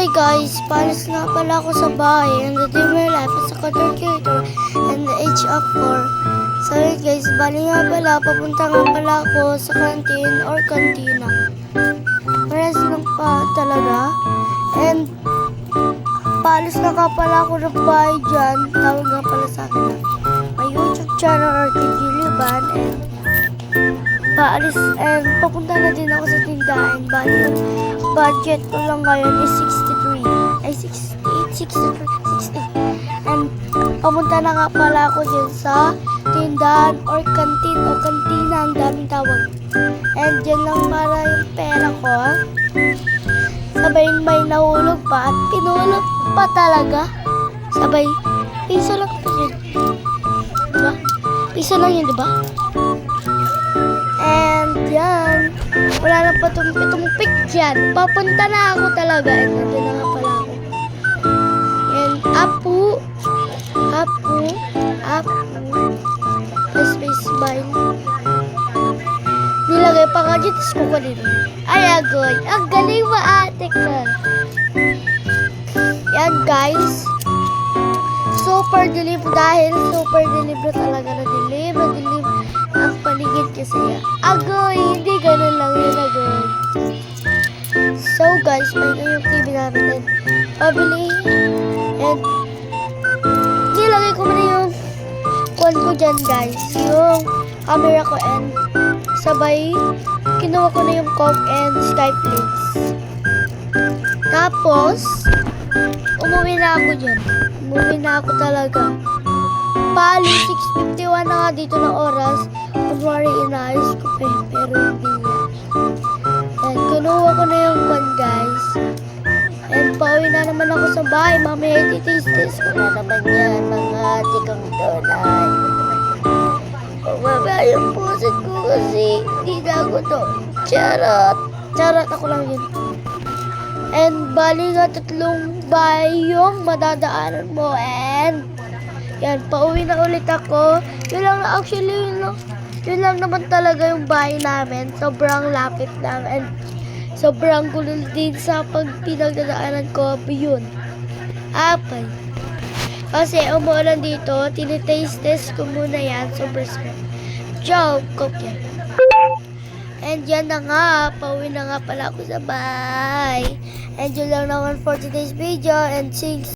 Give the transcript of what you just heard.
Hi guys, palis nga pala ako sa bahay and the day my life as a content creator and the age of 4. So yun guys, bali nga pala, papunta nga pala ako sa canteen or kantina. Pares lang pa talaga. And palis na nga pala ako ng bahay dyan. Tawag nga pala sa akin na may YouTube channel or Kigiliban and paalis and papunta na din ako sa tindahan. Bali yung budget ko lang ngayon is 60. And papunta na nga pala ako dyan sa tindahan or kantin o kantina, ang daming tawag. And dyan lang para yung pera ko. Sabay may nahulog pa at pinulog pa talaga. Sabay, piso lang pa yun. Diba? Piso lang yun, diba? And yan, wala na pa tumpik dyan. Papunta na ako talaga. And nandun na nga pala ako. And apu. Space smile. Nilagay pa nga dyan, tapos ko din. Ay, agoy. Ang galing mo, ate ka. Yan, guys. Super dilim dahil super dilim na talaga na dilim ang paligid kasi agoy, hindi ganun lang yun, agoy. So guys, may na yung TV namin and pabili and nilagay ko muna yung kuwan ko dyan guys, yung camera ko and sabay kinuha ko na yung Coke and Skyflix. Tapos umuwi na ako dyan. Umuwi na ako talaga. Pali, 6:51 na nga dito na oras. Kunwari inaayos ko pa pero hindi yan. And kinuha ko na yung kwan guys. And pauwi na naman ako sa bahay. Mamaya ititis ko na naman yan. Mga tikang donay. Mamaya yung pusit ko kasi hindi na ako to. Charot ako lang yun. And bali nga 3 bahay yung madadaanan mo. And yan, pauwi na ulit ako. Yun lang na actually, yun lang naman talaga yung bahay namin. Sobrang lapit lang. And sobrang gulo din sa pag pinagdadaanan ko. Yun. Apay. Kasi umuulan dito, tinitaste ko muna yan. Sobrang sarap. Joke, cook yan. And yan na nga, pauwi na nga pala ako sa bahay. And yun lang naman for today's video. And thanks.